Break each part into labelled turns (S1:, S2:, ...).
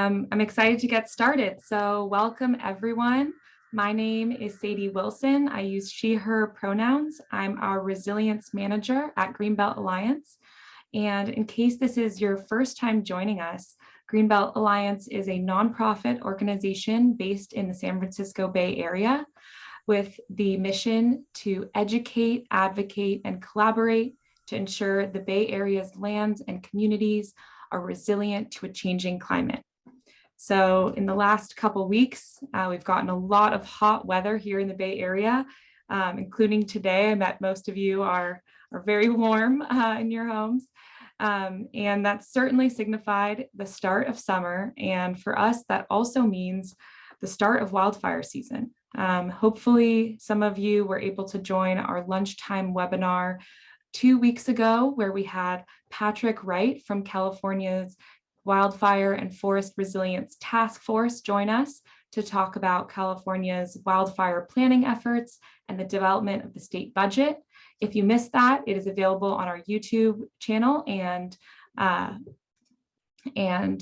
S1: I'm excited to get started. So welcome everyone. My name is Sadie Wilson. I use she, her pronouns. I'm our resilience manager at Greenbelt Alliance. And in case this is your first time joining us, Greenbelt Alliance is a nonprofit organization based in the San Francisco Bay Area with the mission to educate, advocate, and collaborate to ensure the Bay Area's lands and communities are resilient to a changing climate. So in the last couple weeks, we've gotten a lot of hot weather here in the Bay Area, including today. I bet most of you are very warm in your homes. And that's certainly signified the start of summer. And for us, that also means the start of wildfire season. Hopefully, some of you were able to join our lunchtime webinar 2 weeks ago, where we had Patrick Wright from California's Wildfire and Forest Resilience Task Force join us to talk about California's wildfire planning efforts and the development of the state budget. If you missed that, it is available on our YouTube channel, and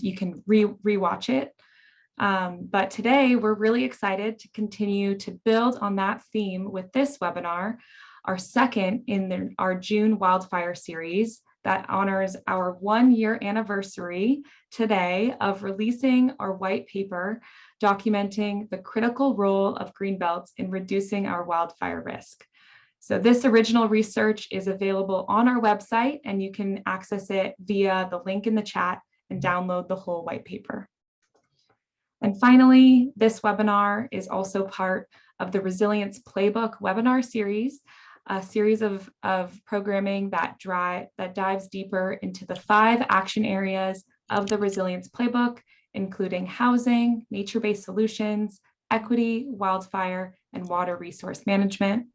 S1: you can rewatch it. But today we're really excited to continue to build on that theme with this webinar, our second in our June wildfire series that honors our 1-year anniversary today of releasing our white paper documenting the critical role of greenbelts in reducing our wildfire risk. So this original research is available on our website, and you can access it via the link in the chat and download the whole white paper. And finally, this webinar is also part of the Resilience Playbook Webinar Series, a series of programming that dives deeper into the 5 action areas of the Resilience Playbook, including housing, nature-based solutions, equity, wildfire, and water resource management.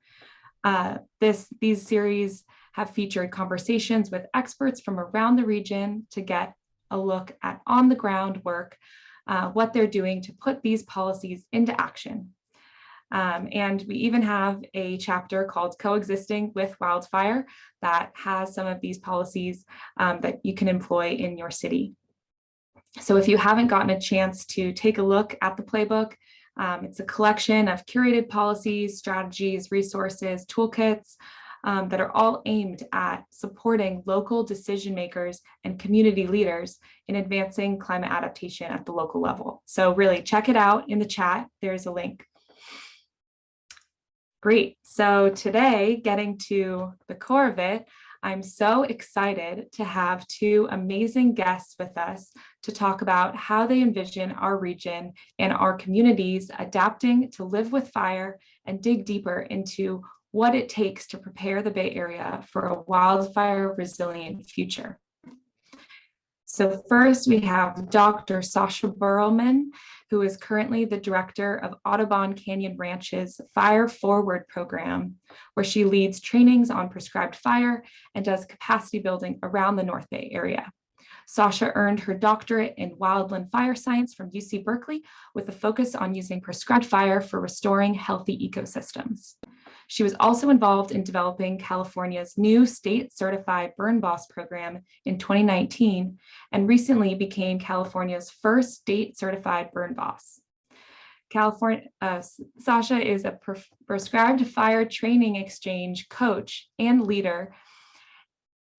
S1: These series have featured conversations with experts from around the region to get a look at on-the-ground work, what they're doing to put these policies into action. And we even have a chapter called Coexisting with Wildfire that has some of these policies that you can employ in your city. So if you haven't gotten a chance to take a look at the playbook, it's a collection of curated policies, strategies, resources, toolkits that are all aimed at supporting local decision makers and community leaders in advancing climate adaptation at the local level. So really check it out in the chat. There's a link. Great. So today, getting to the core of it, I'm so excited to have 2 amazing guests with us to talk about how they envision our region and our communities adapting to live with fire and dig deeper into what it takes to prepare the Bay Area for a wildfire resilient future. So first we have Dr. Sasha Berylman, who is currently the director of Audubon Canyon Ranch's Fire Forward program, where she leads trainings on prescribed fire and does capacity building around the North Bay area. Sasha earned her doctorate in wildland fire science from UC Berkeley with a focus on using prescribed fire for restoring healthy ecosystems. She was also involved in developing California's new state-certified burn boss program in 2019 and recently became California's first state-certified burn boss. Sasha is a prescribed fire training exchange coach and leader,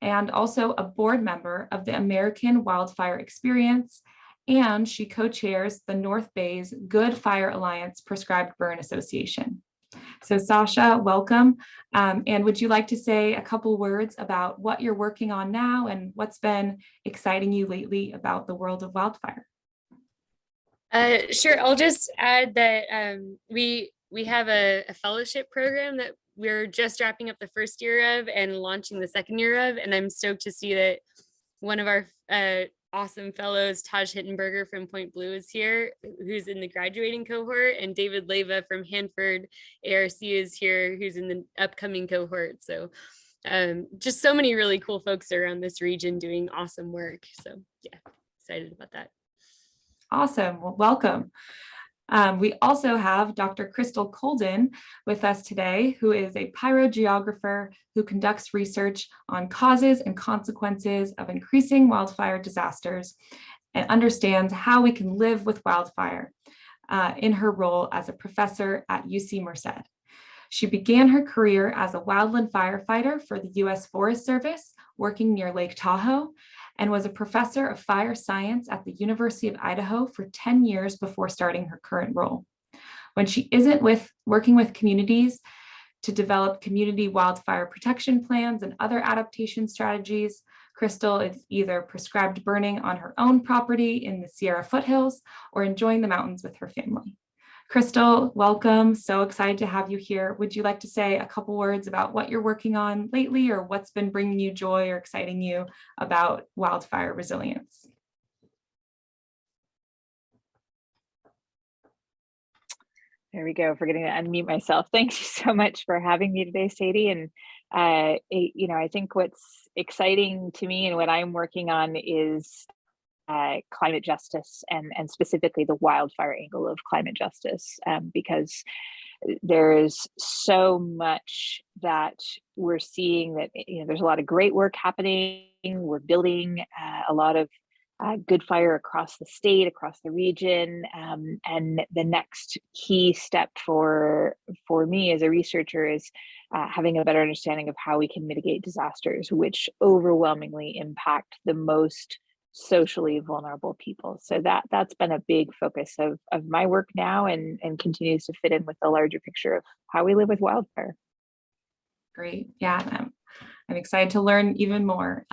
S1: and also a board member of the American Wildfire Experience, and she co-chairs the North Bay's Good Fire Alliance Prescribed Burn Association. So Sasha, welcome. And would you like to say a couple words about what you're working on now and what's been exciting you lately about the world of wildfire?
S2: Sure. I'll just add that we have a fellowship program that we're just wrapping up the first year of and launching the second year of. And I'm stoked to see that one of our awesome fellows, Taj Hittenberger from Point Blue, is here, who's in the graduating cohort, and David Leva from Hanford ARC is here, who's in the upcoming cohort. So just so many really cool folks around this region doing awesome work. So yeah, excited about that.
S1: Awesome. Well, welcome. We also have Dr. Crystal Kolden with us today, who is a pyrogeographer who conducts research on causes and consequences of increasing wildfire disasters and understands how we can live with wildfire in her role as a professor at UC Merced. She began her career as a wildland firefighter for the U.S. Forest Service, working near Lake Tahoe, and was a professor of fire science at the University of Idaho for 10 years before starting her current role. When she isn't working with communities to develop community wildfire protection plans and other adaptation strategies, Crystal is either prescribed burning on her own property in the Sierra foothills or enjoying the mountains with her family. Crystal, welcome. So excited to have you here. Would you like to say a couple words about what you're working on lately, or what's been bringing you joy or exciting you about wildfire resilience?
S3: There we go, forgetting to unmute myself. Thank you so much for having me today, Sadie. And I think what's exciting to me and what I'm working on is climate justice, and specifically the wildfire angle of climate justice, because there is so much that we're seeing that, there's a lot of great work happening. We're building a lot of good fire across the state, across the region, and the next key step for me as a researcher is having a better understanding of how we can mitigate disasters, which overwhelmingly impact the most socially vulnerable people. So that's been a big focus of my work now, and continues to fit in with the larger picture of how we live with wildfire.
S1: Great. Yeah, I'm excited to learn even more.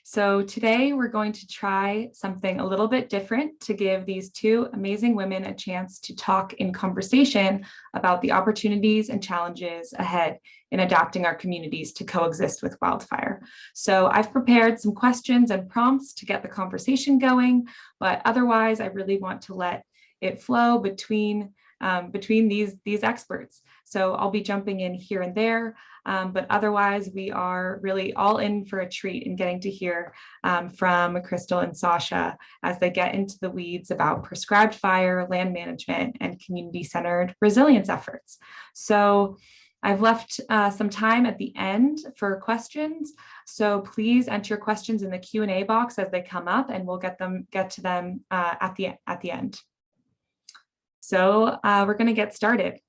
S1: So today we're going to try something a little bit different to give these two amazing women a chance to talk in conversation about the opportunities and challenges ahead in adapting our communities to coexist with wildfire. So I've prepared some questions and prompts to get the conversation going, but otherwise I really want to let it flow between these experts. So I'll be jumping in here and there, but otherwise we are really all in for a treat in getting to hear from Crystal and Sasha as they get into the weeds about prescribed fire, land management, and community-centered resilience efforts. So I've left some time at the end for questions. So please enter your questions in the Q&A box as they come up, and we'll get to them at the end. So we're going to get started.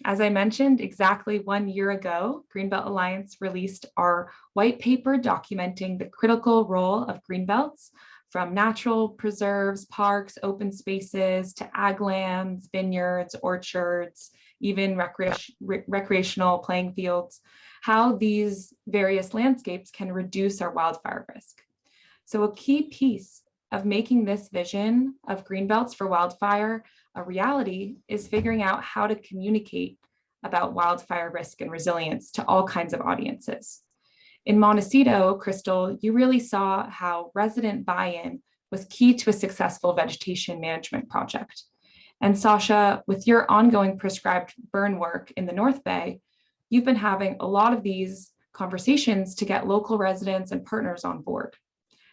S1: As I mentioned, exactly 1 year ago, Greenbelt Alliance released our white paper documenting the critical role of greenbelts, from natural preserves, parks, open spaces, to ag lands, vineyards, orchards, even recreational playing fields, how these various landscapes can reduce our wildfire risk. So a key piece of making this vision of greenbelts for wildfire a reality is figuring out how to communicate about wildfire risk and resilience to all kinds of audiences. In Montecito, Crystal, you really saw how resident buy-in was key to a successful vegetation management project. And Sasha, with your ongoing prescribed burn work in the North Bay, you've been having a lot of these conversations to get local residents and partners on board.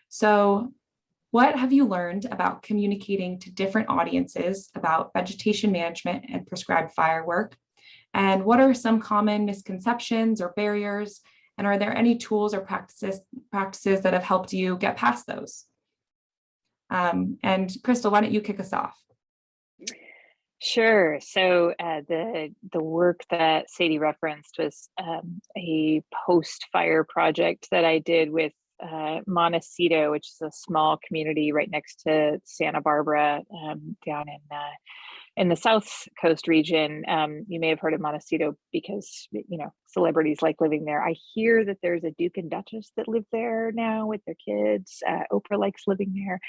S1: So what have you learned about communicating to different audiences about vegetation management and prescribed fire work? And what are some common misconceptions or barriers? And are there any tools or practices that have helped you get past those? And Crystal, why don't you kick us off?
S3: Sure. So the work that Sadie referenced was a post-fire project that I did with Montecito, which is a small community right next to Santa Barbara, down in the South Coast region. You may have heard of Montecito because celebrities like living there. I hear that there's a Duke and Duchess that live there now with their kids. Oprah likes living there.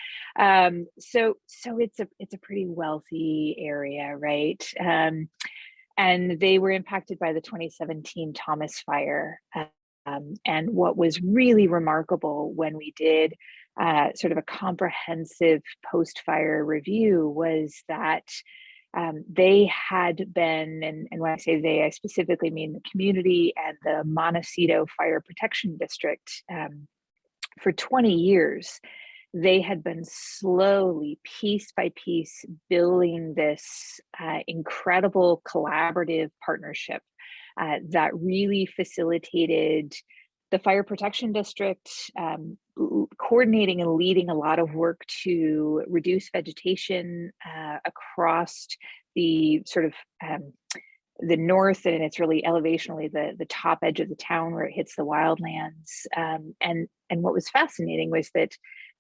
S3: So it's a pretty wealthy area, right? And they were impacted by the 2017 Thomas Fire. And what was really remarkable when we did sort of a comprehensive post-fire review was that they had been, and when I say they, I specifically mean the community and the Montecito Fire Protection District, for 20 years. They had been slowly, piece by piece, building this incredible collaborative partnership that really facilitated the Fire Protection District, coordinating and leading a lot of work to reduce vegetation across the sort of the north, and it's really elevationally the top edge of the town where it hits the wildlands. And what was fascinating was that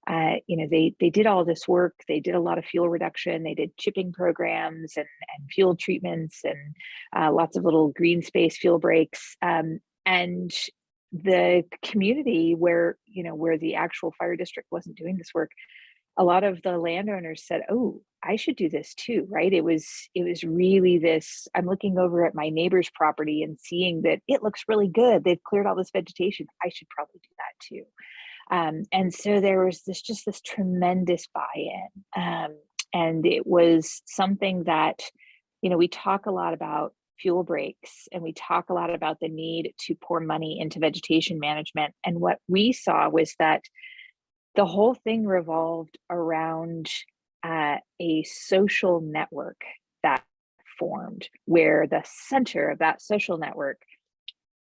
S3: they did all this work. They did a lot of fuel reduction. They did chipping programs and fuel treatments and lots of little green space fuel breaks. And the community where the actual fire district wasn't doing this work, a lot of the landowners said, "Oh, I should do this too," right? It was really this, I'm looking over at my neighbor's property and seeing that it looks really good. They've cleared all this vegetation. I should probably do that too. And so there was this tremendous buy-in. And it was something that, we talk a lot about fuel breaks, and we talk a lot about the need to pour money into vegetation management. And what we saw was that the whole thing revolved around a social network that formed, where the center of that social network,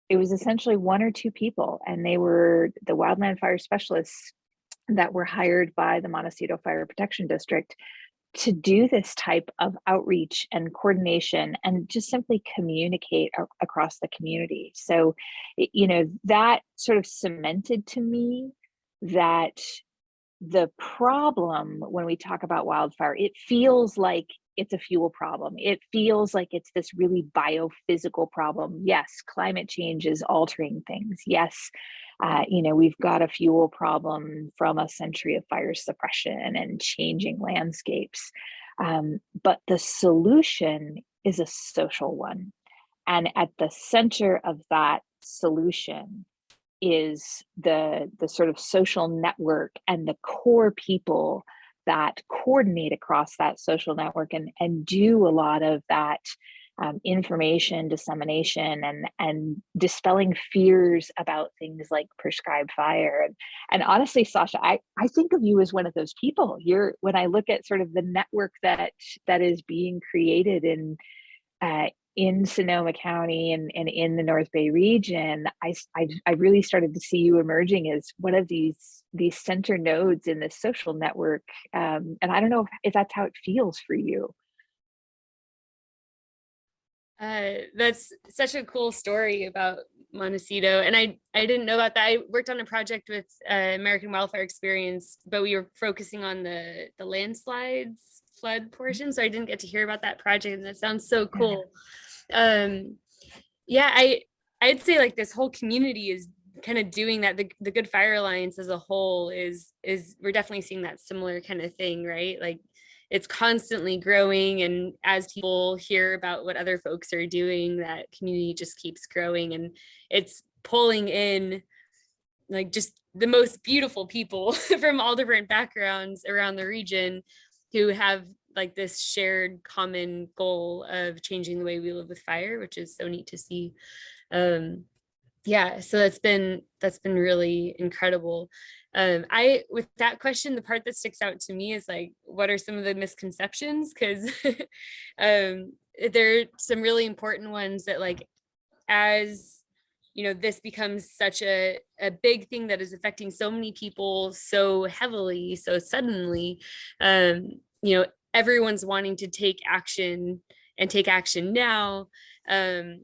S3: it was essentially one or two people, and they were the wildland fire specialists that were hired by the Montecito Fire Protection District to do this type of outreach and coordination and just simply communicate across the community. So, that sort of cemented to me that the problem, when we talk about wildfire, it feels like it's a fuel problem. It feels like it's this really biophysical problem. Yes, climate change is altering things. Yes, we've got a fuel problem from a century of fire suppression and changing landscapes. But the solution is a social one. And at the center of that solution is the sort of social network and the core people that coordinate across that social network and do a lot of that information dissemination and dispelling fears about things like prescribed fire. And honestly, Sasha, I think of you as one of those people. When I look at sort of the network that is being created in Sonoma County and in the North Bay region, I really started to see you emerging as one of these center nodes in this social network. And I don't know if that's how it feels for you.
S2: That's such a cool story about Montecito, and I didn't know about that. I worked on a project with American Wildfire Experience, but we were focusing on the landslides flood portion, so I didn't get to hear about that project, and that sounds so cool. I'd say like this whole community is kind of doing that. The Good Fire Alliance as a whole is we're definitely seeing that similar kind of thing, right? Like it's constantly growing, and as people hear about what other folks are doing, that community just keeps growing, and it's pulling in like just the most beautiful people from all different backgrounds around the region who have like this shared common goal of changing the way we live with fire, which is so neat to see. So that's been really incredible. With that question, the part that sticks out to me is like, what are some of the misconceptions? Because there are some really important ones that, like, as this becomes such a big thing that is affecting so many people so heavily, so suddenly, everyone's wanting to take action and take action now. And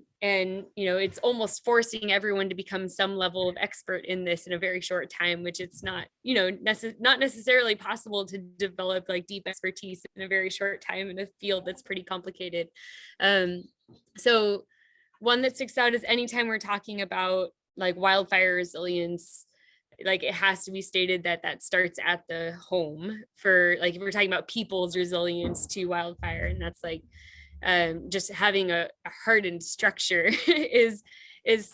S2: it's almost forcing everyone to become some level of expert in this in a very short time, which it's not, not necessarily possible to develop like deep expertise in a very short time in a field that's pretty complicated. So one that sticks out is anytime we're talking about like wildfire resilience, like it has to be stated that starts at the home. For like, if we're talking about people's resilience to wildfire, and that's like just having a hardened structure is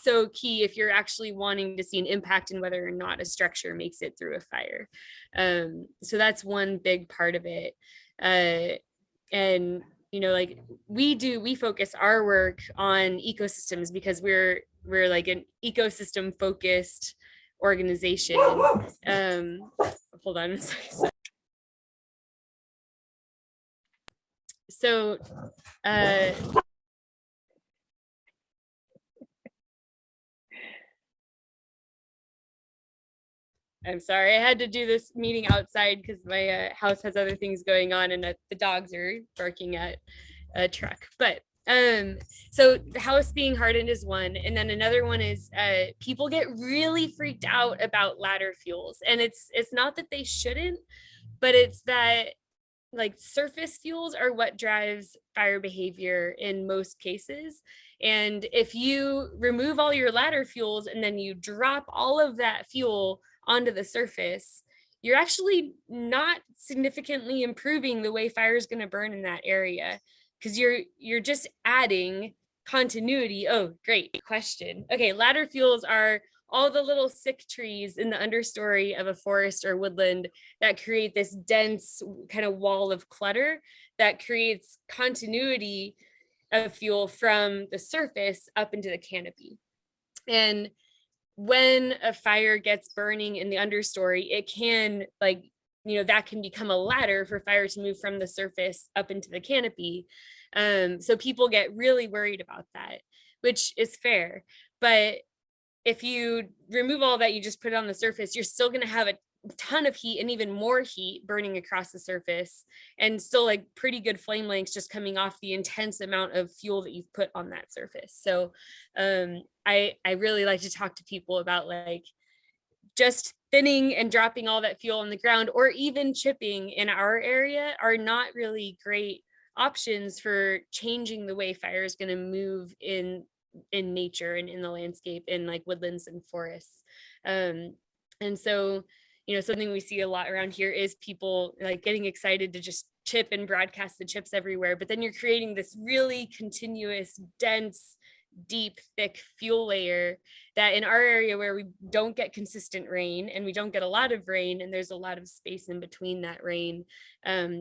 S2: so key if you're actually wanting to see an impact in whether or not a structure makes it through a fire. So that's one big part of it. And like we focus our work on ecosystems because we're like an ecosystem focused organization. Hold on a second. So I'm sorry, I had to do this meeting outside because my house has other things going on, and the dogs are barking at a truck. But so the house being hardened is one, and then another one is people get really freaked out about ladder fuels, and it's not that they shouldn't, but it's that like surface fuels are what drives fire behavior in most cases. And if you remove all your ladder fuels and then you drop all of that fuel onto the surface, you're actually not significantly improving the way fire is going to burn in that area, because you're just adding continuity. Oh, great question. Okay, ladder fuels are all the little sick trees in the understory of a forest or woodland that create this dense kind of wall of clutter that creates continuity of fuel from the surface up into the canopy. And when a fire gets burning in the understory, it can that can become a ladder for fire to move from the surface up into the canopy. So people get really worried about that, which is fair. But if you remove all that, you just put it on the surface, you're still going to have a ton of heat and even more heat burning across the surface, and still like pretty good flame lengths just coming off the intense amount of fuel that you've put on that surface. So I really like to talk to people about like just thinning and dropping all that fuel on the ground, or even chipping in our area, are not really great options for changing the way fire is going to move in nature and in the landscape in like woodlands and forests. And so, something we see a lot around here is people like getting excited to just chip and broadcast the chips everywhere, but then you're creating this really continuous, dense, deep, thick fuel layer that in our area, where we don't get consistent rain and we don't get a lot of rain, and there's a lot of space in between that rain,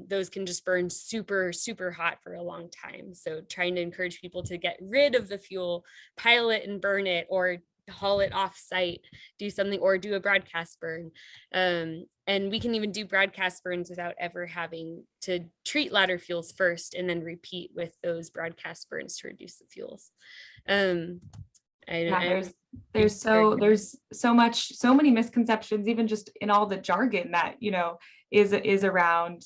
S2: those can just burn super, super hot for a long time. So trying to encourage people to get rid of the fuel, pile it and burn it, or haul it off site, do something, or do a broadcast burn. And we can even do broadcast burns without ever having to treat ladder fuels first and then repeat with those broadcast burns to reduce the fuels.
S1: There's so many misconceptions, even just in all the jargon that is around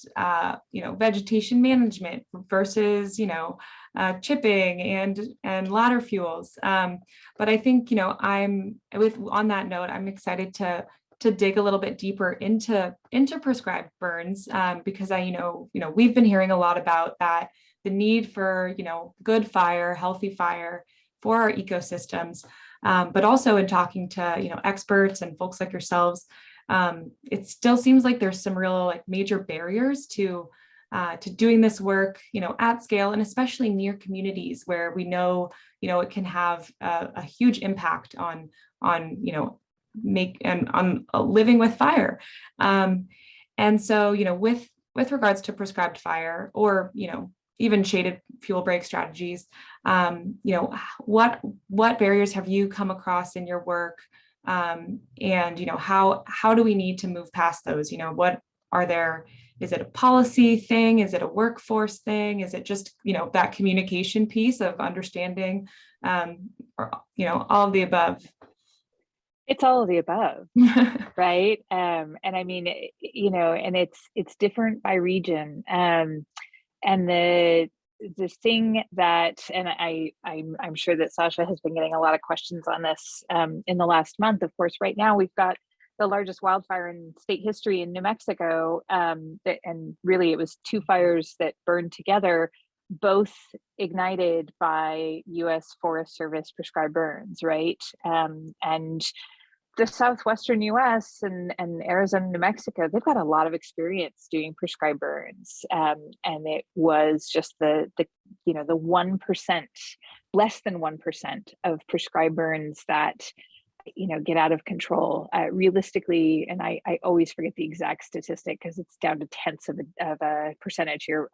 S1: vegetation management versus chipping and ladder fuels. But I think on that note, I'm excited to dig a little bit deeper into prescribed burns, because we've been hearing a lot about that, the need for good fire, healthy fire for our ecosystems, but also in talking to experts and folks like yourselves, it still seems like there's some real major barriers to doing this work at scale, and especially near communities where we know it can have a huge impact on living with fire. And so with regards to prescribed fire, or even shaded fuel break strategies, what barriers have you come across in your work, and how do we need to move past those? What are there? Is it a policy thing? Is it a workforce thing? Is it just that communication piece of understanding, or all of the above?
S3: It's all of the above, right? And I mean, and it's different by region. And the thing that, and I'm sure that Sasha has been getting a lot of questions on this in the last month. Of course, right now we've got the largest wildfire in state history in New Mexico, and really it was two fires that burned together, both ignited by U.S. Forest Service prescribed burns, right? And the southwestern U.S. and Arizona, New Mexico, they've got a lot of experience doing prescribed burns, and it was just the 1%, less than 1% of prescribed burns that get out of control. Realistically, and I always forget the exact statistic because it's down to tenths of a percentage here.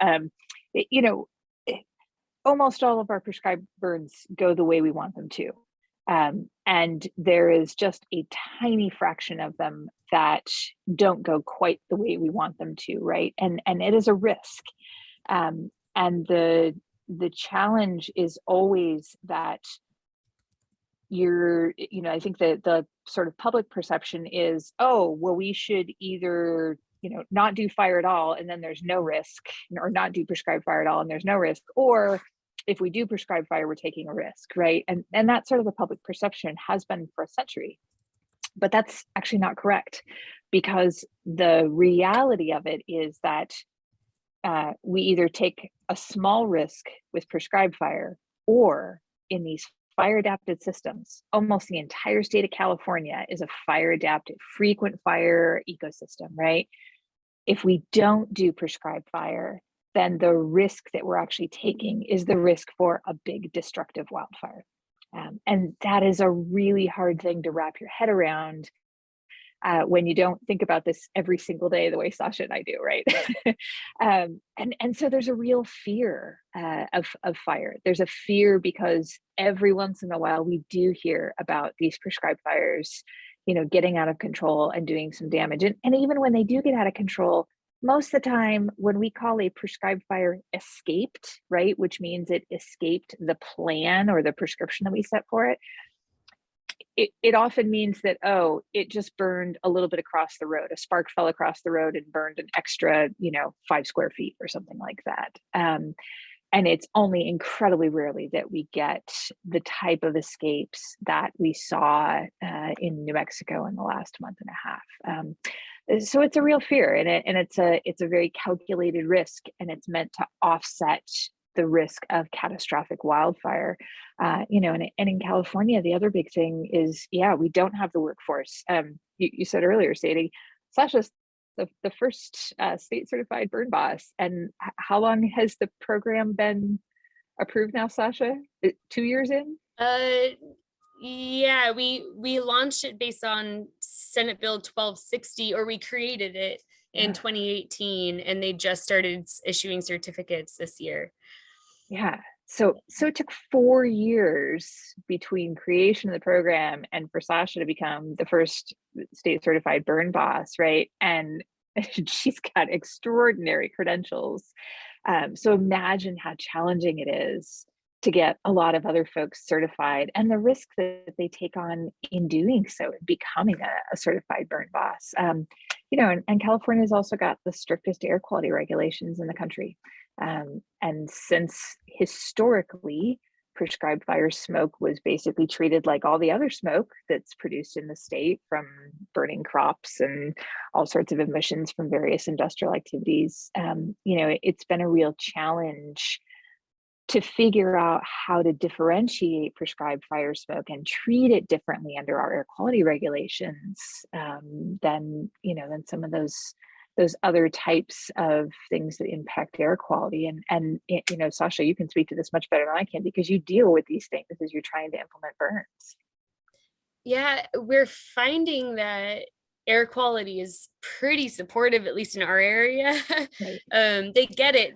S3: Almost all of our prescribed burns go the way we want them to. And there is just a tiny fraction of them that don't go quite the way we want them to, right? And it is a risk. And the challenge is always that I think that the sort of public perception is, oh, well, we should either, not do fire at all and then there's no risk, or not do prescribed fire at all and there's no risk, or if we do prescribe fire, we're taking a risk, right? And that's sort of the public perception, has been for a century. But that's actually not correct, because the reality of it is that we either take a small risk with prescribed fire, or in these fire adapted systems, almost the entire state of California is a fire adapted frequent fire ecosystem, right? If we don't do prescribed fire, then the risk that we're actually taking is the risk for a big destructive wildfire. And that is a really hard thing to wrap your head around when you don't think about this every single day the way Sasha and I do, right? And so there's a real fear of fire. There's a fear because every once in a while we do hear about these prescribed fires, getting out of control and doing some damage. And even when they do get out of control, most of the time when we call a prescribed fire escaped, right, which means it escaped the plan or the prescription that we set for it, it often means that, oh, it just burned a little bit across the road. A spark fell across the road and burned an extra, 5 square feet or something like that. And it's only incredibly rarely that we get the type of escapes that we saw in New Mexico in the last month and a half. So it's a real fear, and it's a very calculated risk, and it's meant to offset the risk of catastrophic wildfire. And in California, the other big thing is, we don't have the workforce. You said earlier, Sadie, Sasha's the first state certified burn boss. And how long has the program been approved now, Sasha? 2 years in?
S2: Yeah, we launched it based on Senate Bill 1260, or we created it in 2018, and they just started issuing certificates this year.
S3: Yeah. So it took 4 years between creation of the program and for Sasha to become the first state certified burn boss, right? And she's got extraordinary credentials. So imagine how challenging it is to get a lot of other folks certified, and the risk that they take on in doing so, and becoming a certified burn boss. And California's also got the strictest air quality regulations in the country. And since historically prescribed fire smoke was basically treated like all the other smoke that's produced in the state from burning crops and all sorts of emissions from various industrial activities, it's been a real challenge to figure out how to differentiate prescribed fire smoke and treat it differently under our air quality regulations than some of those other types of things that impact air quality. And Sasha, you can speak to this much better than I can, because you deal with these things as you're trying to implement burns.
S2: Yeah, we're finding that air quality is pretty supportive, at least in our area. Right. They get it.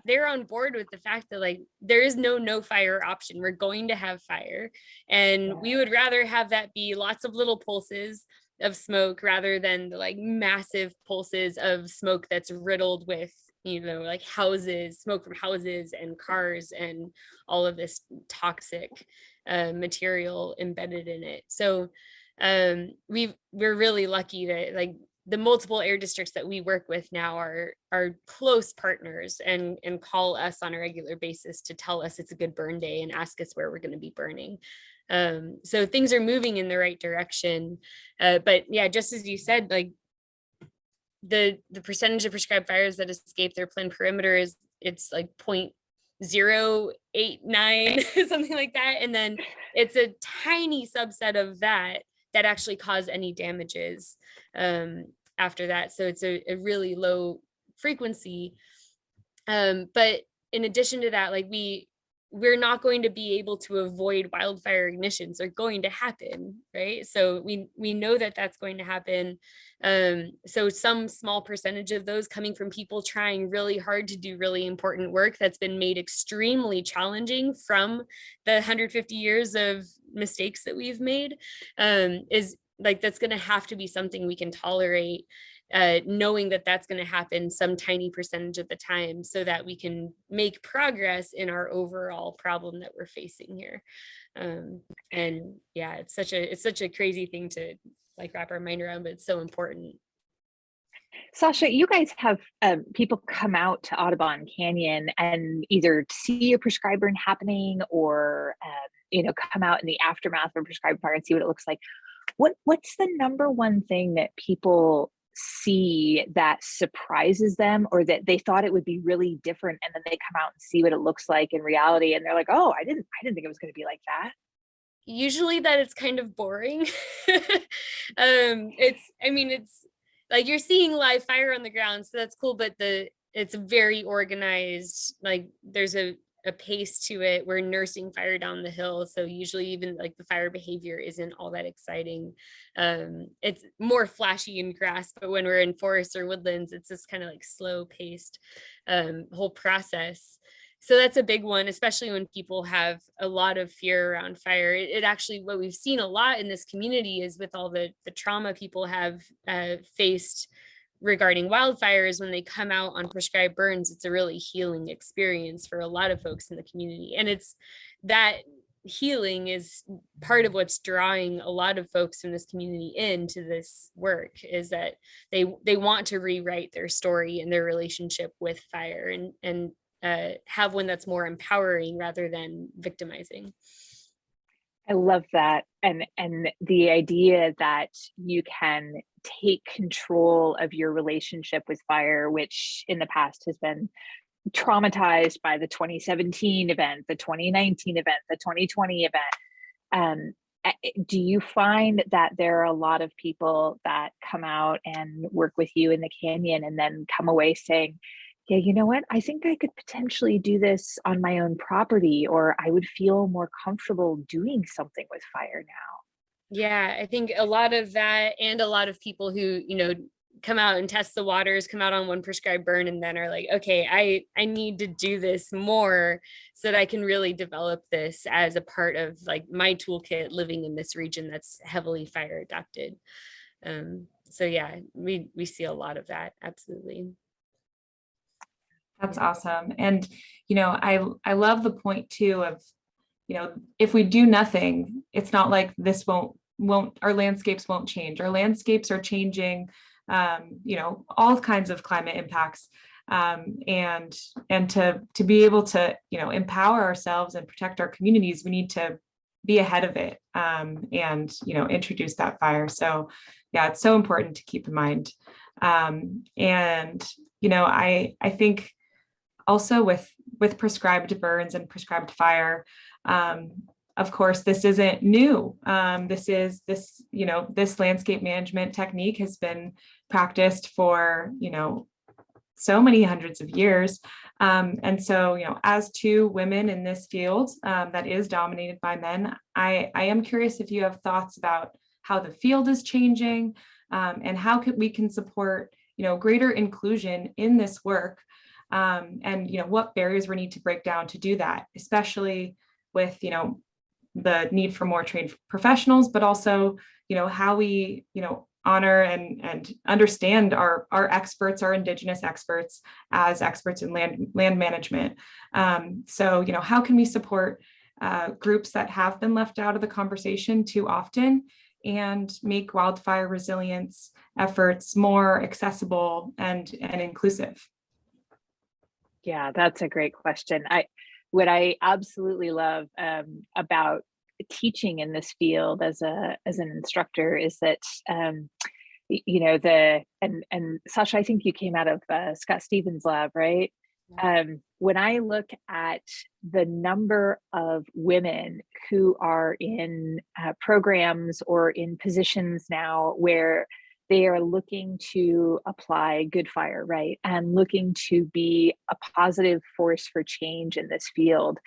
S2: They're on board with the fact that there is no fire option. We're going to have fire, and we would rather have that be lots of little pulses of smoke rather than the massive pulses of smoke that's riddled with houses, smoke from houses and cars and all of this toxic material embedded in it. So we're really lucky that the multiple air districts that we work with now are close partners and call us on a regular basis to tell us it's a good burn day and ask us where we're going to be burning. So things are moving in the right direction. But yeah, just as you said, the percentage of prescribed fires that escape their planned perimeter it's 0.089, something like that. And then it's a tiny subset of that actually cause any damages after that. So it's a really low frequency. But in addition to that, we're not going to be able to avoid wildfire ignitions. They're going to happen, right? So we know that that's going to happen. So some small percentage of those coming from people trying really hard to do really important work that's been made extremely challenging from the 150 years of mistakes that we've made is like, that's going to have to be something we can tolerate, knowing that that's going to happen some tiny percentage of the time, so that we can make progress in our overall problem that we're facing here. And yeah, it's such a crazy thing to like wrap our mind around, but it's so important.
S3: Sasha, you guys have people come out to Audubon Canyon and either see a prescribed burn happening, or come out in the aftermath of a prescribed fire and see what it looks like. What's the number one thing that people see that surprises them, or that they thought it would be really different, and then they come out and see what it looks like in reality, and they're like, oh, I didn't think it was going to be like that?
S2: Usually that it's kind of boring. It's like you're seeing live fire on the ground, so that's cool, but it's very organized. Like there's a pace to it. We're nursing fire down the hill, so usually even like the fire behavior isn't all that exciting. It's more flashy in grass, but when we're in forests or woodlands, it's this kind of like slow paced whole process. So that's a big one, especially when people have a lot of fear around fire. It actually, what we've seen a lot in this community is with all the trauma people have faced regarding wildfires, when they come out on prescribed burns, it's a really healing experience for a lot of folks in the community. And it's that healing is part of what's drawing a lot of folks in this community into this work, is that they want to rewrite their story and their relationship with fire, and have one that's more empowering rather than victimizing.
S3: I love that. And the idea that you can take control of your relationship with fire, which in the past has been traumatized by the 2017 event, the 2019 event, the 2020 event. Do you find that there are a lot of people that come out and work with you in the canyon and then come away saying, yeah, you know what? I think I could potentially do this on my own property, or I would feel more comfortable doing something with fire now?
S2: Yeah, I think a lot of that, and a lot of people who, come out and test the waters, come out on one prescribed burn, and then are like, okay, I need to do this more so that I can really develop this as a part of like my toolkit living in this region that's heavily fire adapted. So yeah, we see a lot of that. Absolutely.
S1: That's awesome. And, I love the point too of, if we do nothing, it's not like this our landscapes won't change. Our landscapes are changing, all kinds of climate impacts. And to be able to, empower ourselves and protect our communities, we need to be ahead of it, and, introduce that fire. So yeah, it's so important to keep in mind. And, I think also with prescribed burns and prescribed fire, of course, this isn't new. This landscape management technique has been practiced for, so many hundreds of years. And so, as two women in this field that is dominated by men, I am curious if you have thoughts about how the field is changing, and how we can support, greater inclusion in this work. And what barriers we need to break down to do that, especially with the need for more trained professionals, but also how we honor and understand our experts, our Indigenous experts, as experts in land management. So how can we support groups that have been left out of the conversation too often, and make wildfire resilience efforts more accessible and inclusive?
S3: Yeah, that's a great question. What I absolutely love about teaching in this field as an instructor is that and Sasha, I think you came out of Scott Stevens' lab, right? When I look at the number of women who are in programs or in positions now where they are looking to apply good fire, right? And looking to be a positive force for change in this field.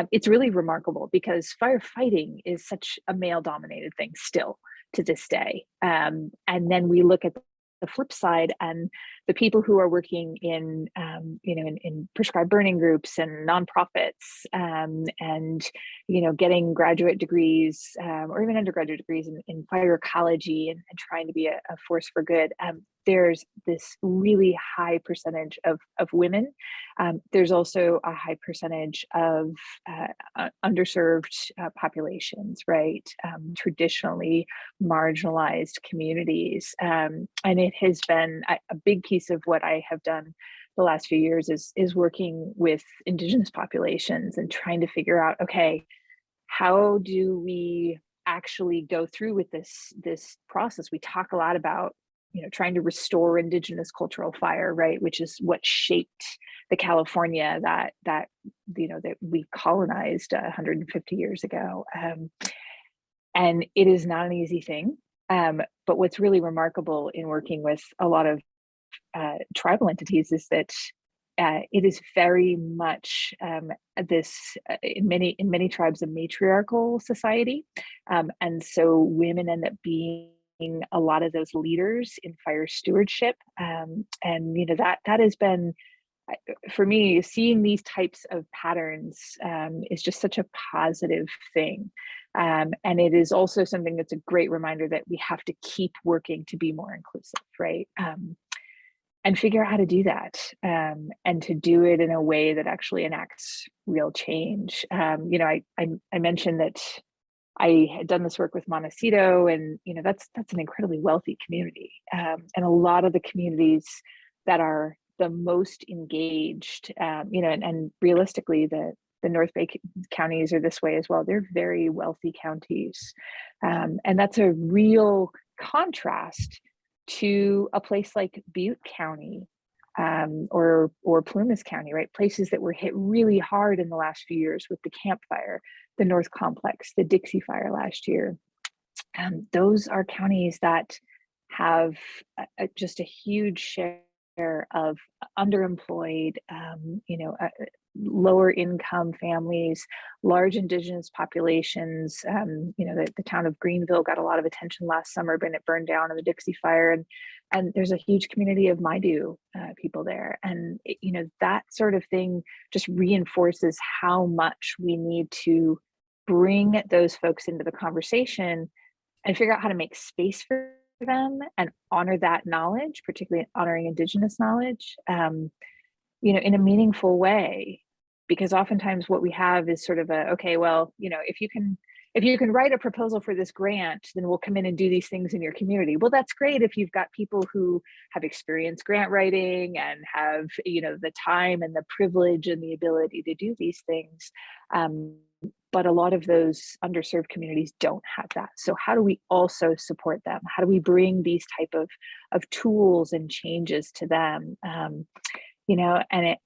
S3: It's really remarkable, because firefighting is such a male dominated thing still to this day. And then we look at the flip side, and the people who are working in, in prescribed burning groups and nonprofits, and, getting graduate degrees or even undergraduate degrees in fire ecology and trying to be a force for good. There's this really high percentage of women. There's also a high percentage of underserved populations, right? Traditionally marginalized communities. And it has been a big piece of what I have done the last few years is working with Indigenous populations and trying to figure out, okay, how do we actually go through with this process? We talk a lot about trying to restore Indigenous cultural fire, right, which is what shaped the California that we colonized 150 years ago, and it is not an easy thing. But what's really remarkable in working with a lot of tribal entities is that it is very much this in many tribes a matriarchal society, and so women end up being a lot of those leaders in fire stewardship, and that has been, for me, seeing these types of patterns is just such a positive thing, and it is also something that's a great reminder that we have to keep working to be more inclusive, right? And figure out how to do that, and to do it in a way that actually enacts real change. I mentioned that I had done this work with Montecito, and that's an incredibly wealthy community, and a lot of the communities that are the most engaged, and realistically, the North Bay counties are this way as well. They're very wealthy counties, and that's a real contrast to a place like Butte County, or Plumas County, right? Places that were hit really hard in the last few years with the Camp Fire, the North Complex, the Dixie Fire last year. Those are counties that have just a huge share of underemployed, lower income families, large Indigenous populations. The town of Greenville got a lot of attention last summer, but it burned down in the Dixie Fire, and there's a huge community of Maidu people there, and that sort of thing just reinforces how much we need to bring those folks into the conversation and figure out how to make space for them and honor that knowledge, particularly honoring Indigenous knowledge, in a meaningful way. Because oftentimes what we have is sort of okay, well, if you can write a proposal for this grant, then we'll come in and do these things in your community. Well, that's great if you've got people who have experienced grant writing and have, the time and the privilege and the ability to do these things. But a lot of those underserved communities don't have that. So how do we also support them? How do we bring these type of tools and changes to them? And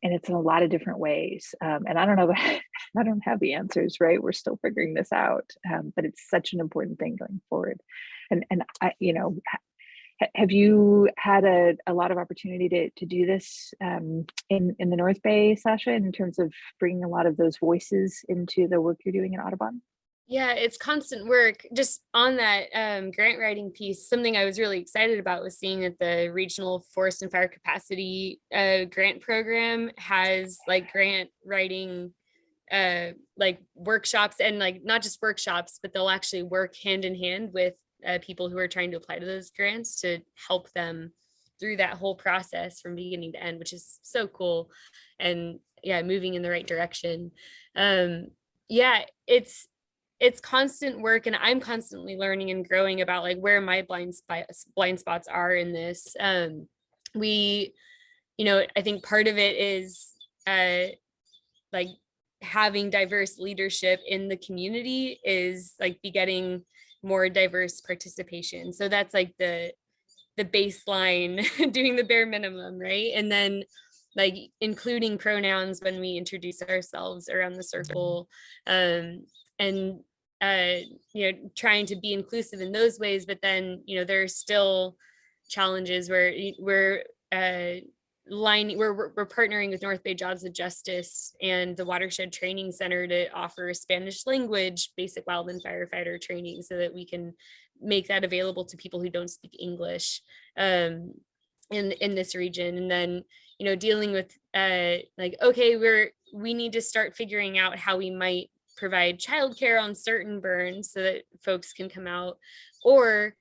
S3: it's in a lot of different ways. And I don't know, I don't have the answers, right? We're still figuring this out, but it's such an important thing going forward. And have you had a lot of opportunity to do this in the North Bay, Sasha, in terms of bringing a lot of those voices into the work you're doing in Audubon?
S2: Yeah, it's constant work. Just on that grant writing piece, something I was really excited about was seeing that the Regional Forest and Fire Capacity grant program has grant writing workshops, and not just workshops, but they'll actually work hand in hand with people who are trying to apply to those grants to help them through that whole process from beginning to end, which is so cool. And yeah, moving in the right direction. It's constant work, and I'm constantly learning and growing about where my blind spots are in this. I think part of it is having diverse leadership in the community is begetting more diverse participation. So that's the baseline, doing the bare minimum, right? And then including pronouns when we introduce ourselves around the circle, and trying to be inclusive in those ways. But then there are still challenges where we're partnering with North Bay Jobs of Justice and the Watershed Training Center to offer Spanish language basic wildland firefighter training, so that we can make that available to people who don't speak English. in this region. And then, you know, dealing with like, okay, we need to start figuring out how we might provide childcare on certain burns so that folks can come out, or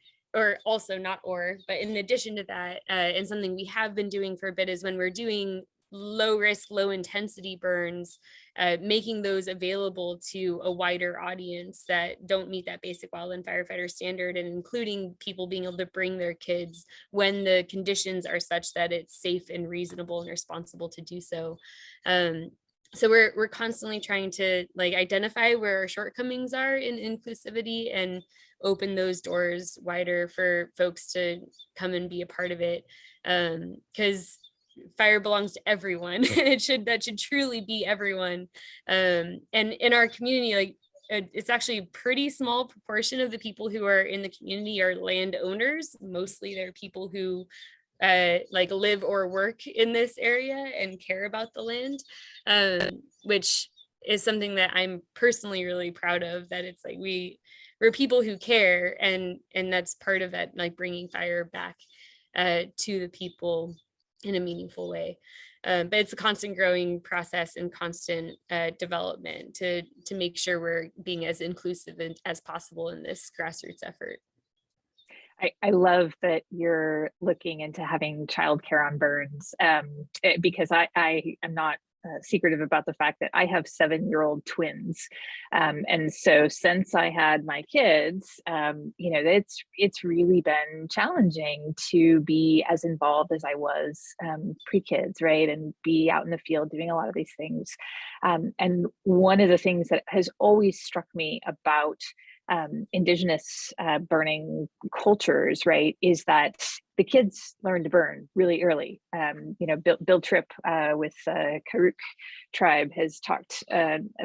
S2: also not but in addition to that, and something we have been doing for a bit is when we're doing low risk, low intensity burns, making those available to a wider audience that don't meet that basic wildland firefighter standard, and including people being able to bring their kids when the conditions are such that it's safe and reasonable and responsible to do so. So we're constantly trying to like identify where our shortcomings are in inclusivity and open those doors wider for folks to come and be a part of it. Because fire belongs to everyone. That should truly be everyone. And in our community, like it's actually a pretty small proportion of the people who are in the community are landowners. Mostly they're people who like live or work in this area and care about the land, which is something that I'm personally really proud of, that it's like we're people who care, and that's part of that, like bringing fire back to the people in a meaningful way. But it's a constant growing process and constant development to make sure we're being as inclusive as possible in this grassroots effort.
S3: I love that you're looking into having childcare on burns, because I am not secretive about the fact that I have 7-year-old twins. And so since I had my kids, you know, it's really been challenging to be as involved as I was pre-kids, right? And be out in the field doing a lot of these things. And one of the things that has always struck me about Indigenous burning cultures, right, is that the kids learn to burn really early. You know, Bill Tripp with Karuk tribe has talked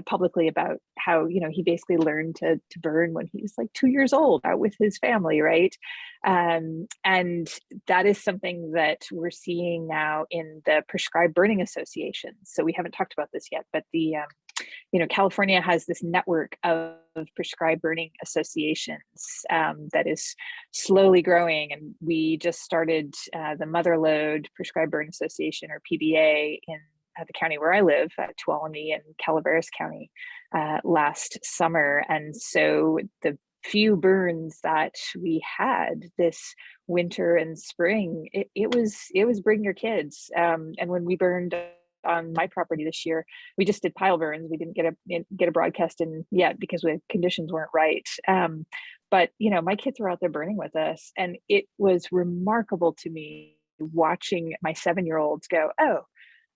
S3: publicly about how, you know, he basically learned to burn when he was like 2 years old out with his family, right? And that is something that we're seeing now in the prescribed burning associations. So we haven't talked about this yet, but the you know, California has this network of prescribed burning associations that is slowly growing. And we just started the Motherlode Prescribed Burn Association, or PBA, in the county where I live, Tuolumne and Calaveras County, last summer. And so the few burns that we had this winter and spring, it was bring your kids. And when we burned on my property this year, we just did pile burns. We didn't get a broadcast in yet because the conditions weren't right. But you know, my kids were out there burning with us, and it was remarkable to me watching my 7-year-olds go, "Oh,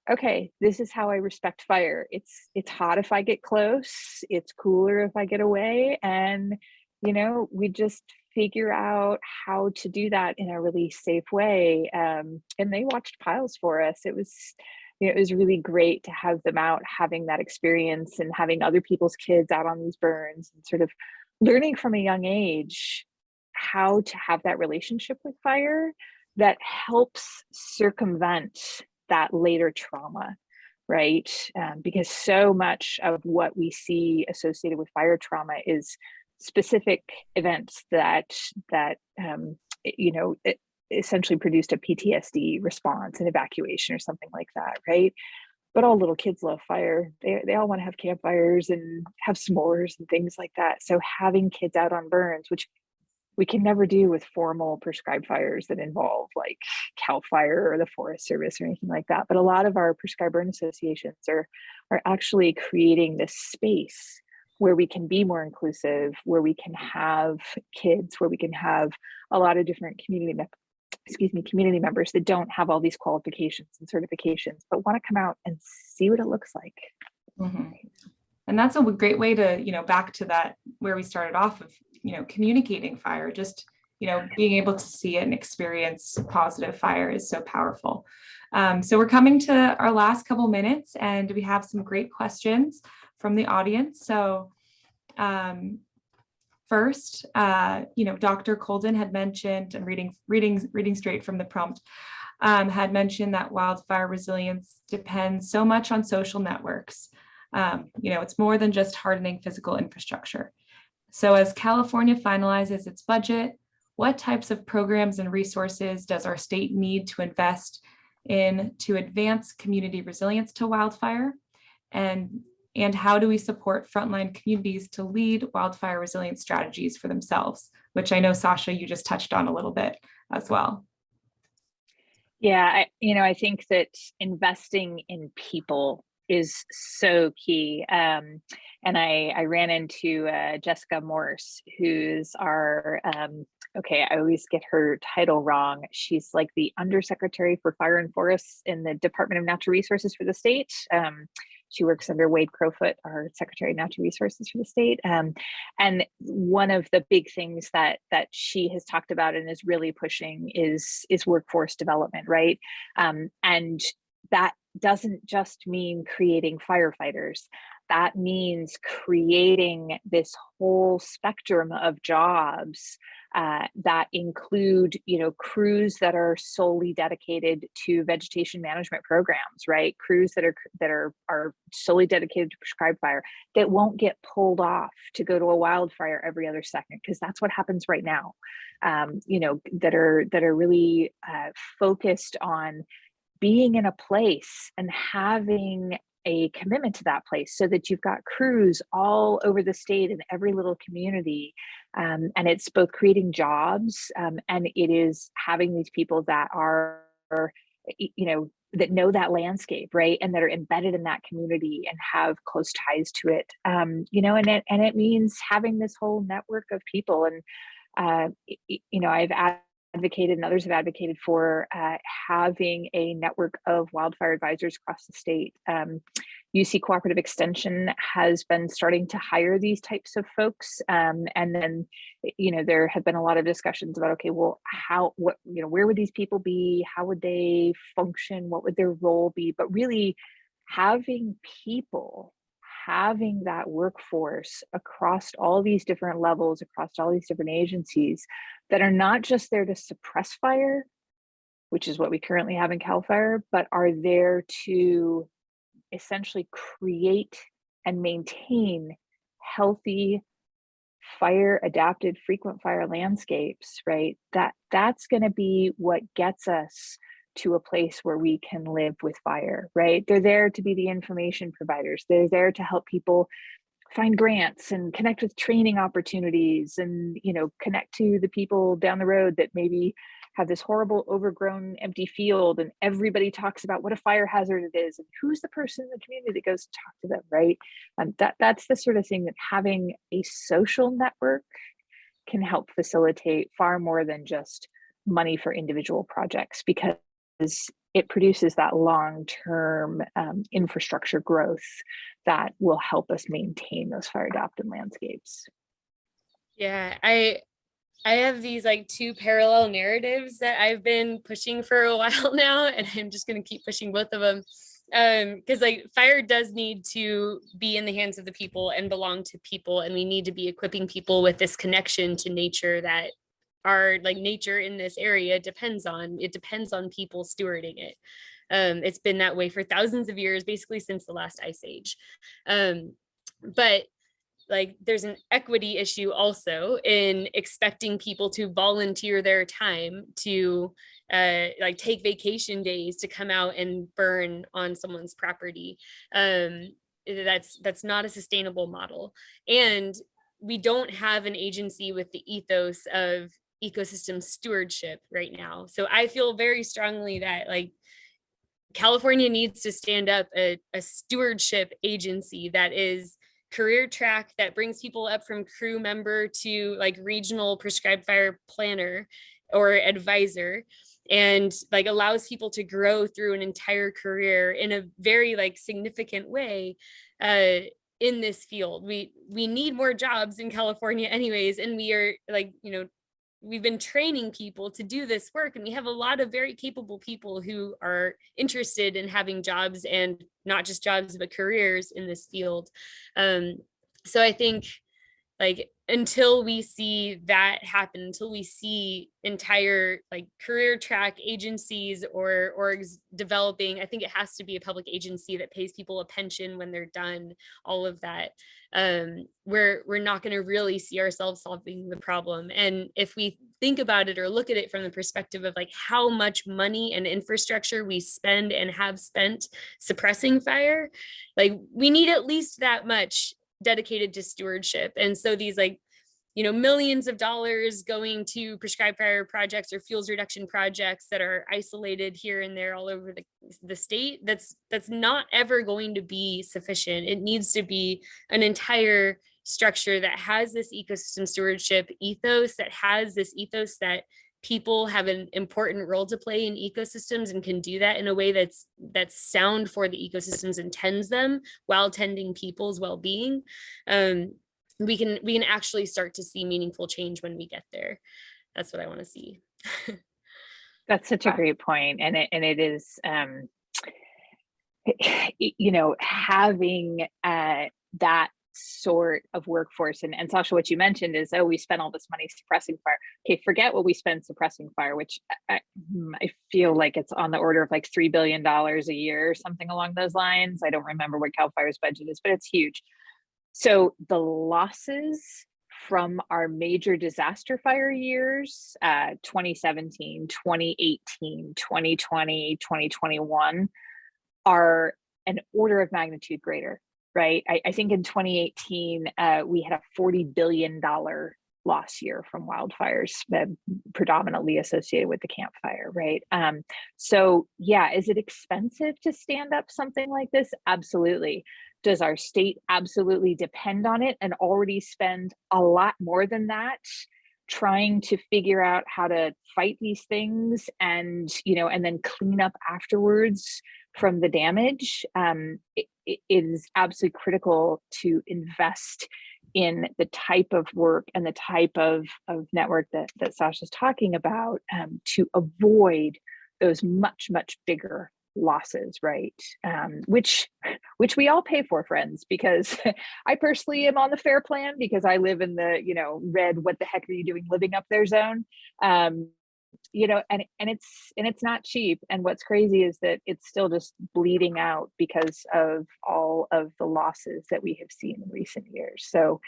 S3: okay, this is how I respect fire. It's hot if I get close. It's cooler if I get away." And you know, we just figure out how to do that in a really safe way. And they watched piles for us. It was, you know, it was really great to have them out having that experience and having other people's kids out on these burns and sort of learning from a young age how to have that relationship with fire that helps circumvent that later trauma, right? Because so much of what we see associated with fire trauma is specific events that you know, it essentially produced a PTSD response, an evacuation or something like that, right? But all little kids love fire. They all want to have campfires and have s'mores and things like that. So having kids out on burns, which we can never do with formal prescribed fires that involve like CAL FIRE or the Forest Service or anything like that. But a lot of our prescribed burn associations are actually creating this space where we can be more inclusive, where we can have kids, where we can have a lot of different community members that don't have all these qualifications and certifications, but want to come out and see what it looks like.
S1: Mm-hmm. And that's a great way to, you know, back to that where we started off of, you know, communicating fire, just, you know, being able to see it and experience positive fire is so powerful. So we're coming to our last couple minutes, and we have some great questions from the audience. So first, you know, Dr. Kolden had mentioned, and reading straight from the prompt, had mentioned that wildfire resilience depends so much on social networks. You know, it's more than just hardening physical infrastructure. So as California finalizes its budget, what types of programs and resources does our state need to invest in to advance community resilience to wildfire? And how do we support frontline communities to lead wildfire resilience strategies for themselves, which I know, Sasha, you just touched on a little bit as well.
S3: Yeah, I think that investing in people is so key. And I ran into Jessica Morse, who's our, okay, I always get her title wrong. She's like the Undersecretary for Fire and Forests in the Department of Natural Resources for the state. She works under Wade Crowfoot, our Secretary of Natural Resources for the state. And one of the big things that she has talked about and is really pushing is workforce development, right? And that doesn't just mean creating firefighters. That means creating this whole spectrum of jobs that include, crews that are solely dedicated to vegetation management programs, right? Crews that are solely dedicated to prescribed fire, that won't get pulled off to go to a wildfire every other second, because that's what happens right now. That are really focused on being in a place and having a commitment to that place, so that you've got crews all over the state in every little community. And it's both creating jobs and it is having these people that are, that know that landscape, right? And that are embedded in that community and have close ties to it. And it means having this whole network of people. And, I've advocated and others have advocated for having a network of wildfire advisors across the state. UC Cooperative Extension has been starting to hire these types of folks. And then, there have been a lot of discussions about, okay, well, where would these people be? How would they function? What would their role be? But really having that workforce across all these different levels, across all these different agencies that are not just there to suppress fire, which is what we currently have in CAL FIRE, but are there to essentially create and maintain healthy fire adapted frequent fire landscapes, right? That's going to be what gets us to a place where we can live with fire, right? They're there to be the information providers. They're there to help people find grants and connect with training opportunities and, connect to the people down the road that maybe have this horrible overgrown empty field and everybody talks about what a fire hazard it is and who's the person in the community that goes to talk to them, right? That's the sort of thing that having a social network can help facilitate far more than just money for individual projects, because it produces that long-term infrastructure growth that will help us maintain those fire adapted landscapes.
S2: Yeah, I have these like two parallel narratives that I've been pushing for a while now, and I'm just going to keep pushing both of them. Because like fire does need to be in the hands of the people and belong to people, and we need to be equipping people with this connection to nature that our like nature in this area depends on. It depends on people stewarding it. It's been that way for thousands of years, basically since the last ice age. But like there's an equity issue also in expecting people to volunteer their time to like take vacation days to come out and burn on someone's property. That's not a sustainable model. And we don't have an agency with the ethos of ecosystem stewardship right now. So I feel very strongly that like California needs to stand up a stewardship agency that is career track, that brings people up from crew member to like regional prescribed fire planner or advisor, and like allows people to grow through an entire career in a very like significant way in this field. We need more jobs in California anyways, and we are like, we've been training people to do this work, and we have a lot of very capable people who are interested in having jobs, and not just jobs, but careers in this field. So I think like until we see that happen, until we see entire like career track agencies or orgs developing, I think it has to be a public agency that pays people a pension when they're done, all of that. We're not going to really see ourselves solving the problem. And if we think about it or look at it from the perspective of like how much money and infrastructure we spend and have spent suppressing fire, like we need at least that much dedicated to stewardship. And so these like, you know, millions of dollars going to prescribed fire projects or fuels reduction projects that are isolated here and there all over the state, that's not ever going to be sufficient. It needs to be an entire structure that has this ecosystem stewardship ethos, that has this ethos that people have an important role to play in ecosystems and can do that in a way that's sound for the ecosystems and tends them while tending people's well-being. We can actually start to see meaningful change when we get there. That's what I want to see.
S3: That's such a great point. And it is, you know, having that sort of workforce. And Sasha, what you mentioned is, oh, we spent all this money suppressing fire. Okay, forget what we spend suppressing fire, which I feel like it's on the order of like $3 billion a year or something along those lines. I don't remember what CAL FIRE's budget is, but it's huge. So the losses from our major disaster fire years, 2017, 2018, 2020, 2021, are an order of magnitude greater, right? I think in 2018, we had a $40 billion loss year from wildfires, predominantly associated with the Camp Fire, right? So yeah, is it expensive to stand up something like this? Absolutely. Does our state absolutely depend on it and already spend a lot more than that trying to figure out how to fight these things and, you know, and then clean up afterwards from the damage? It is absolutely critical to invest in the type of work and the type of network that Sasha's talking about, to avoid those much, much bigger losses, right? Which we all pay for, friends, because I personally am on the FAIR plan because I live in the, you know, red, what the heck are you doing living up there zone? You know, and it's not cheap. And what's crazy is that it's still just bleeding out because of all of the losses that we have seen in recent years. So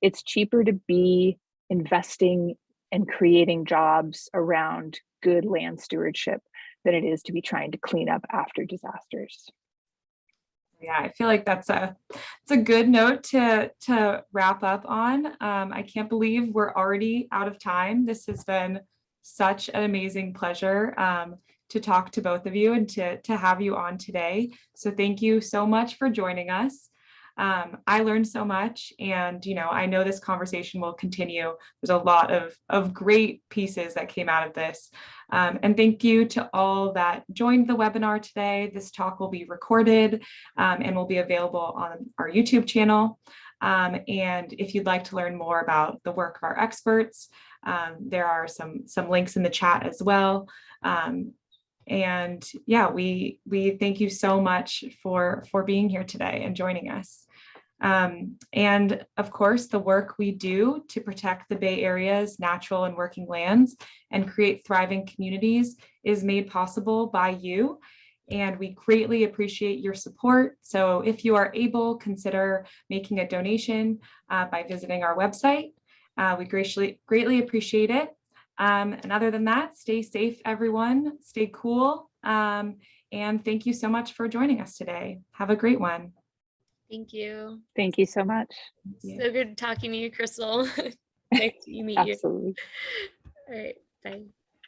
S3: it's cheaper to be investing and creating jobs around good land stewardship than it is to be trying to clean up after disasters.
S1: Yeah, I feel like it's a good note to wrap up on. I can't believe we're already out of time. This has been such an amazing pleasure to talk to both of you and to have you on today. So thank you so much for joining us. I learned so much, and you know, I know this conversation will continue. There's a lot of great pieces that came out of this. And thank you to all that joined the webinar today. This talk will be recorded and will be available on our YouTube channel. And if you'd like to learn more about the work of our experts, there are some links in the chat as well. And yeah, we thank you so much for being here today and joining us. And of course, the work we do to protect the Bay Area's natural and working lands and create thriving communities is made possible by you. And we greatly appreciate your support. So if you are able, consider making a donation by visiting our website. We greatly appreciate it. And other than that, stay safe, everyone. Stay cool. And thank you so much for joining us today. Have a great one.
S2: Thank you.
S3: Thank you so much.
S2: So good talking to you, Crystal. Nice to meet you.
S3: Absolutely.
S2: All right, bye.